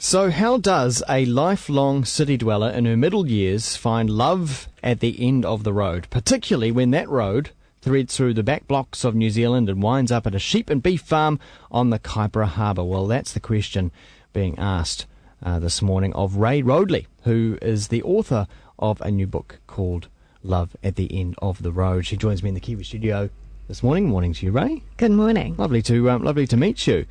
So how does a lifelong city dweller in her middle years find love at the end of the road, particularly when that road threads through the back blocks of New Zealand and winds up at a sheep and beef farm on the Kaipara Harbour? Well, that's the question being asked this morning of Ray Roadley, who is the author of a new book called Love at the End of the Road. She joins me in the Kiwi studio this morning. Morning to you, Ray. Good morning. Lovely to meet you.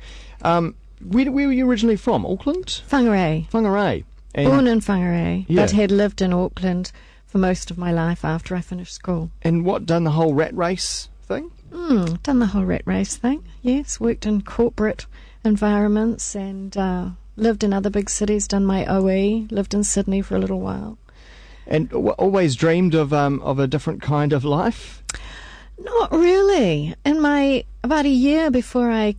Where were you originally from? Auckland? Whangarei. Whangarei. Born in Whangarei, Yeah. but had lived in Auckland for most of my life after I finished school. And what, done the whole rat race thing? Done the whole rat race thing, yes. Worked in corporate environments and lived in other big cities, done my OE, lived in Sydney for a little while. And always dreamed of a different kind of life? Not really. About a year before I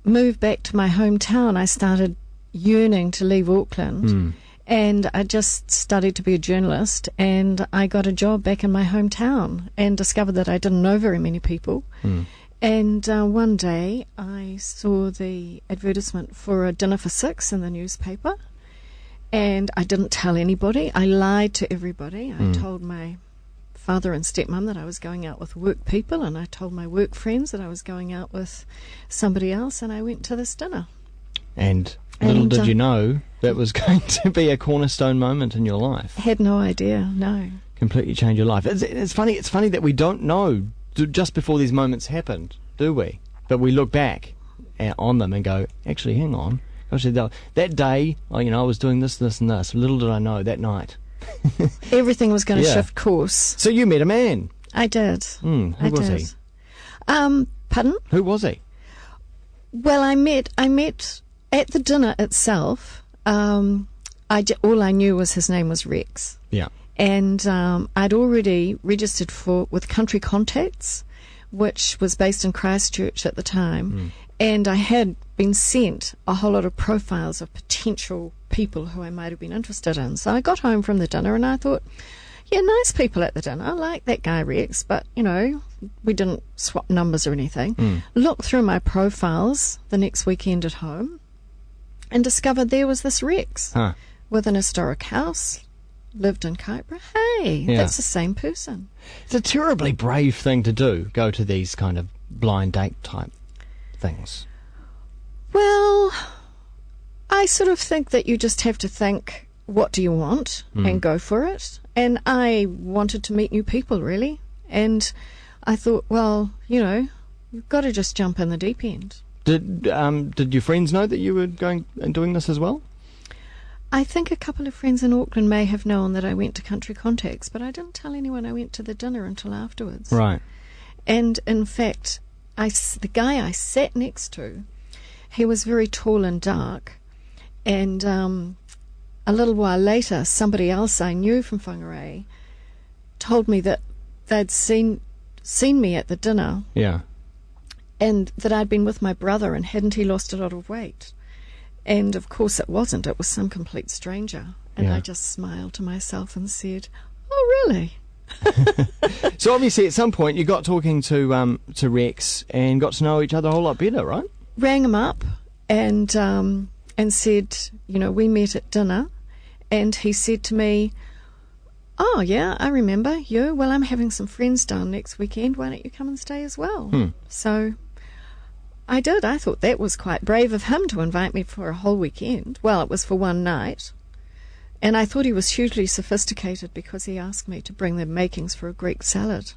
moved back to my hometown, I started yearning to leave Auckland. And I just studied to be a journalist, and I got a job back in my hometown and discovered that I didn't know very many people. And one day I saw the advertisement for a dinner for six in the newspaper, and I didn't tell anybody. I lied to everybody. I told my father and stepmum that I was going out with work people, and I told my work friends that I was going out with somebody else, and I went to this dinner. And little did you know that was going to be a cornerstone moment in your life. Had no idea, no. Completely change your life. It's funny that we don't know just before these moments happened, do we? But we look back on them and go, actually, hang on. Gosh, that day, I was doing this, this and this. Little did I know that night. Everything was going to shift course. So you met a man. I did. Who was he? Pardon? Who was he? Well, I met at the dinner itself. All I knew was his name was Rex. Yeah. And I'd already registered with Country Contacts, which was based in Christchurch at the time. And I had been sent a whole lot of profiles of potential people who I might have been interested in. So I got home from the dinner and I thought, yeah, nice people at the dinner. I like that guy Rex, but, we didn't swap numbers or anything. Looked through my profiles the next weekend at home and discovered there was this Rex with an historic house, lived in Kaipara. Hey, that's the same person. It's a terribly brave thing to do, go to these kind of blind date type things. Well, I sort of think that you just have to think, what do you want, and go for it. And I wanted to meet new people, really. And I thought, well, you've got to just jump in the deep end. Did your friends know that you were going and doing this as well? I think a couple of friends in Auckland may have known that I went to Country Contacts, but I didn't tell anyone I went to the dinner until afterwards. Right. And in fact, the guy I sat next to, he was very tall and dark. And a little while later, somebody else I knew from Whangarei told me that they'd seen me at the dinner. Yeah. And that I'd been with my brother, and hadn't he lost a lot of weight? And of course it wasn't. It was some complete stranger. And I just smiled to myself and said, oh, really? So obviously at some point you got talking to Rex and got to know each other a whole lot better, right? Rang him up and said, we met at dinner, and he said to me, oh, yeah, I remember you. Well, I'm having some friends down next weekend. Why don't you come and stay as well? So I did. I thought that was quite brave of him to invite me for a whole weekend. Well, it was for one night. And I thought he was hugely sophisticated because he asked me to bring the makings for a Greek salad.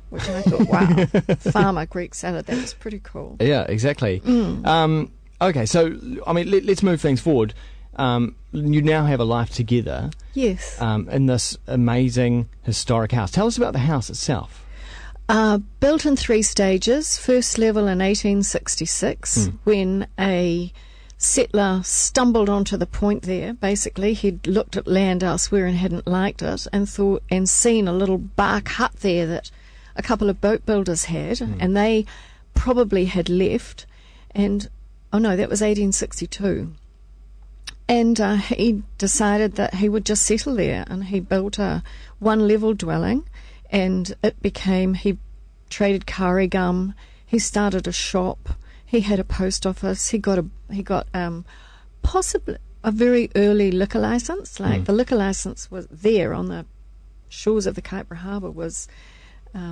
Which I thought, wow, farmer Greek salad, that was pretty cool. Yeah, exactly. Okay, so, let's move things forward. You now have a life together. Yes. In this amazing historic house. Tell us about the house itself. Built in 3 stages. First level in 1866, when a settler stumbled onto the point there. Basically, he'd looked at land elsewhere and hadn't liked it, and seen a little bark hut there that a couple of boat builders had, and they probably had left. And that was 1862. And he decided that he would just settle there, and he built a one-level dwelling, and he traded curry gum, he started a shop, he had a post office, he got possibly a very early liquor license. Like the liquor license was there on the shores of the Kaipara Harbour was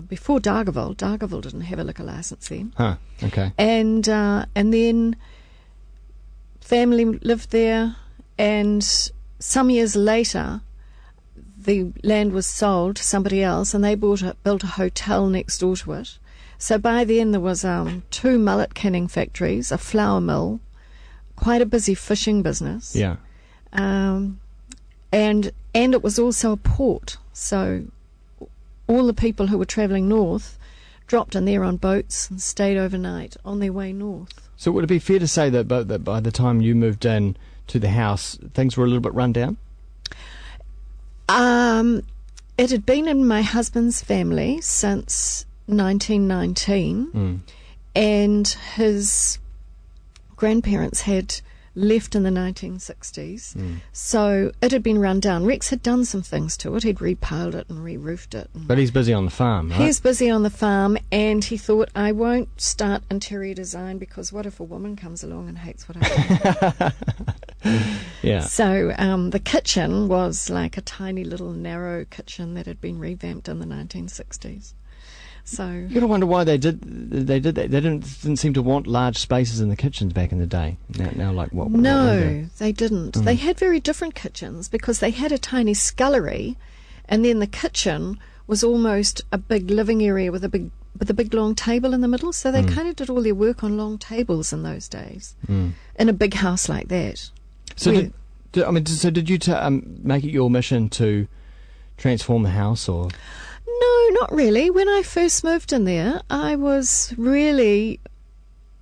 before Dargaville. Dargaville didn't have a liquor license then. Huh, okay. And then family lived there, and some years later the land was sold to somebody else, and they built a hotel next door to it. So by then there was 2 mullet canning factories, a flour mill, quite a busy fishing business. Yeah. And it was also a port. So all the people who were travelling north dropped in there on boats and stayed overnight on their way north. So would it be fair to say that by the time you moved in to the house, things were a little bit run down? It had been in my husband's family since 1919, and his grandparents had left in the 1960s, so it had been run down. Rex had done some things to it. He'd repiled it and re-roofed it. But he's busy on the farm, right? He's busy on the farm, and he thought, I won't start interior design because what if a woman comes along and hates what I do? Yeah. So the kitchen was like a tiny little narrow kitchen that had been revamped in the 1960s. So You gotta wonder why they did that. They didn't seem to want large spaces in the kitchens back in the day. Now like what? No, they didn't. They had very different kitchens because they had a tiny scullery, and then the kitchen was almost a big living area with a big long table in the middle. So they kind of did all their work on long tables in those days, in a big house like that. So did you make it your mission to transform the house, or? No, not really. When I first moved in there, I was really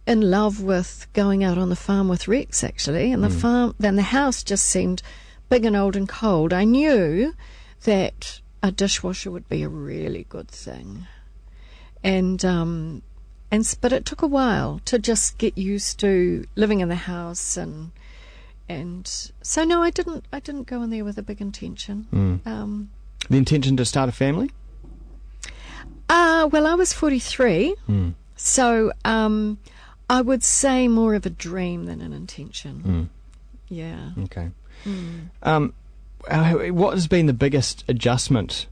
in love with going out on the farm with Rex, actually. And the house just seemed big and old and cold. I knew that a dishwasher would be a really good thing. But it took a while to just get used to living in the house, and so no, I didn't go in there with a big intention. The intention to start a family? Well, I was 43, so I would say more of a dream than an intention. Yeah. Okay. What has been the biggest adjustment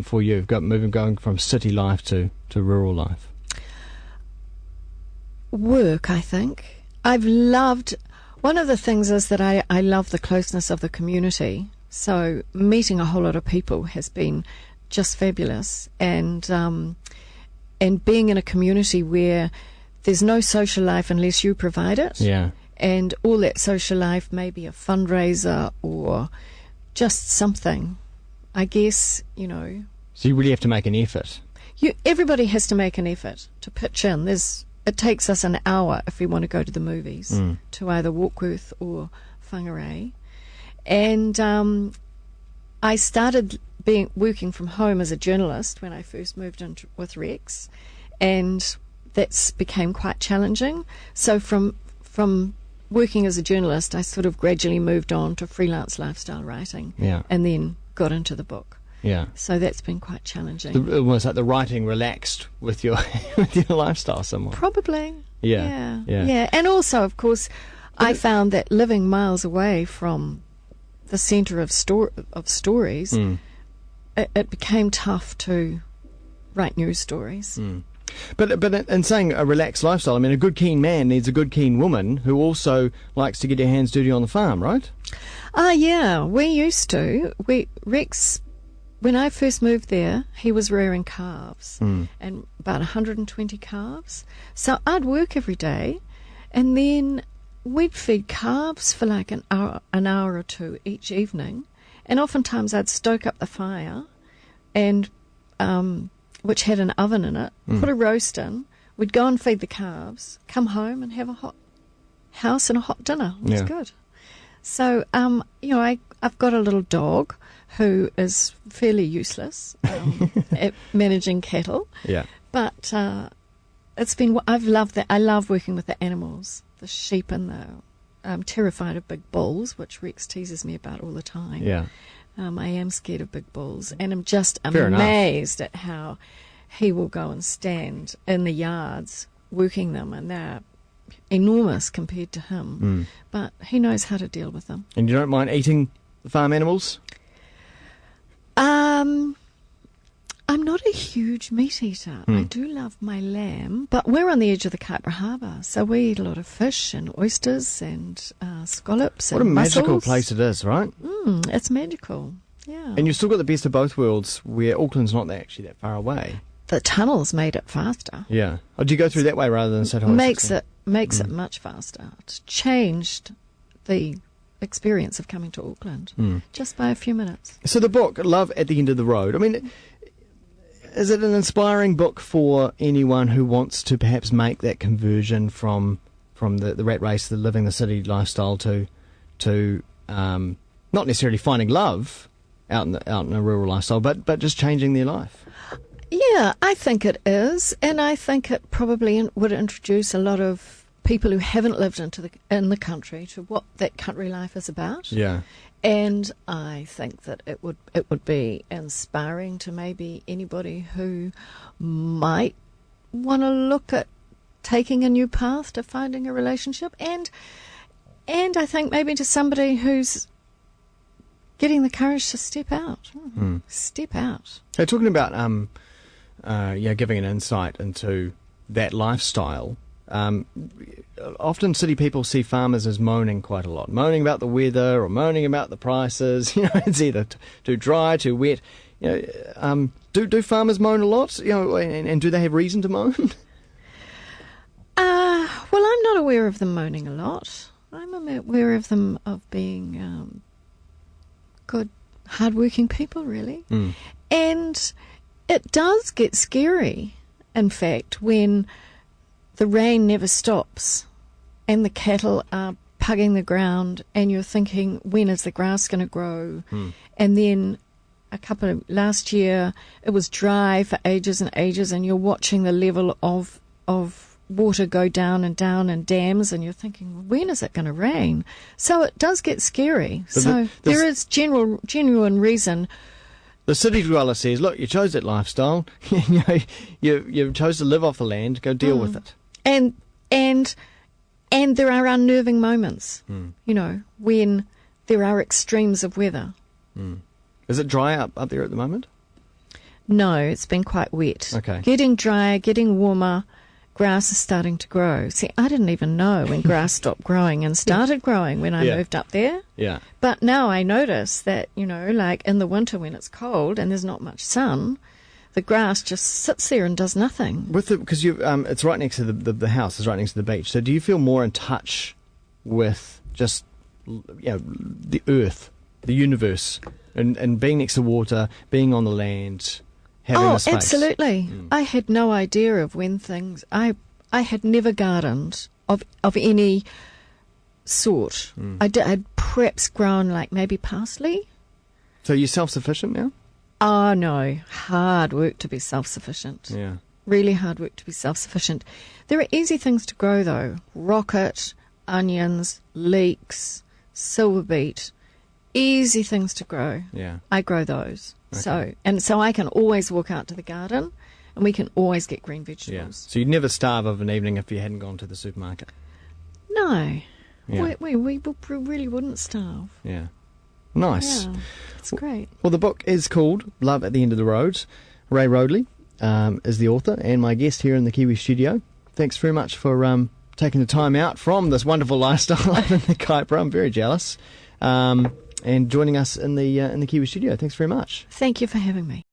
for you, going from city life to rural life? Work, I think. One of the things is that I love the closeness of the community. So meeting a whole lot of people has been just fabulous, and being in a community where there's no social life unless you provide it. Yeah. And all that social life may be a fundraiser or just something, I guess, So you really have to make an effort. Everybody has to make an effort to pitch in. It takes us an hour if we want to go to the movies to either Warkworth or Whangarei. And I started working from home as a journalist when I first moved in with Rex, and that's became quite challenging. So from working as a journalist, I sort of gradually moved on to freelance lifestyle writing, and then got into the book. Yeah. So that's been quite challenging. Almost like the writing relaxed with your lifestyle somewhat. Probably. Yeah. And also, of course, I found that living miles away from the centre of stories, it became tough to write news stories. But in saying a relaxed lifestyle, I mean, a good keen man needs a good keen woman who also likes to get her hands dirty on the farm, right? Yeah, we used to. Rex, when I first moved there, he was rearing calves, and about 120 calves. So I'd work every day, and then we'd feed calves for like an hour or two each evening, and oftentimes I'd stoke up the fire, and which had an oven in it, put a roast in. We'd go and feed the calves, come home and have a hot house and a hot dinner. It was good. So, I've got a little dog who is fairly useless at managing cattle. Yeah. But I've loved that. I love working with the animals, the sheep and I'm terrified of big bulls, which Rex teases me about all the time. Yeah. I am scared of big bulls, and I'm just amazed at how he will go and stand in the yards working them, and they're enormous compared to him, but he knows how to deal with them. And you don't mind eating the farm animals? I'm not a huge meat eater. I do love my lamb, but we're on the edge of the Kaipara Harbour, so we eat a lot of fish and oysters and scallops and What a magical mussels. place it is, right? It's magical, yeah. And you've still got the best of both worlds, where Auckland's not actually that far away. The tunnels made it faster. Yeah. Oh, do you go through that way rather than Sat Highway Makes 16? makes it much faster. It's changed the experience of coming to Auckland just by a few minutes. So the book, Love at the End of the Road, I mean, is it an inspiring book for anyone who wants to perhaps make that conversion from the rat race, the living the city lifestyle to not necessarily finding love out in a rural lifestyle, but just changing their life? Yeah, I think it is, and I think it probably would introduce a lot of people who haven't lived in the country to what that country life is about. Yeah. And I think that it would be inspiring to maybe anybody who might want to look at taking a new path to finding a relationship, and I think maybe to somebody who's getting the courage to step out. Step out. Hey, talking about giving an insight into that lifestyle. Often city people see farmers as moaning quite a lot, moaning about the weather or moaning about the prices. You know, it's either too dry, too wet. You know, do farmers moan a lot? You know, and do they have reason to moan? Well, I'm not aware of them moaning a lot. I'm aware of them of being good, hard-working people, really. And it does get scary, in fact, when the rain never stops and the cattle are pugging the ground and you're thinking, when is the grass going to grow? And then last year it was dry for ages and ages, and you're watching the level of water go down and down in dams, and you're thinking, when is it going to rain? So it does get scary. But there is genuine reason. The city dweller says, look, you chose that lifestyle. you chose to live off the land. Go deal with it. And there are unnerving moments, you know, when there are extremes of weather. Is it dry up there at the moment? No, it's been quite wet. Okay. Getting drier, getting warmer. Grass is starting to grow. See, I didn't even know when grass stopped growing and started growing when I moved up there. Yeah. But now I notice that, you know, like in the winter when it's cold and there's not much sun, the grass just sits there and does nothing. Because it's right next to the house is right next to the beach. So do you feel more in touch with just the earth, the universe, and being next to water, being on the land? Having a space. Absolutely. I had no idea of when things. I had never gardened of any sort. I'd perhaps grown like maybe parsley. So you're self-sufficient now? Oh no, hard work to be self-sufficient. Yeah. Really hard work to be self-sufficient. There are easy things to grow though: rocket, onions, leeks, silver beet. Easy things to grow. Yeah. I grow those. Okay. So I can always walk out to the garden, and we can always get green vegetables. Yeah. So you'd never starve of an evening if you hadn't gone to the supermarket? No. Yeah. We really wouldn't starve. Yeah. Nice. Yeah, it's great. Well, the book is called Love at the End of the Road. Ray Roadley is the author and my guest here in the Kiwi studio. Thanks very much for taking the time out from this wonderful lifestyle up in the Kaipara. I'm very jealous. And joining us in the Kiwi studio. Thanks very much. Thank you for having me.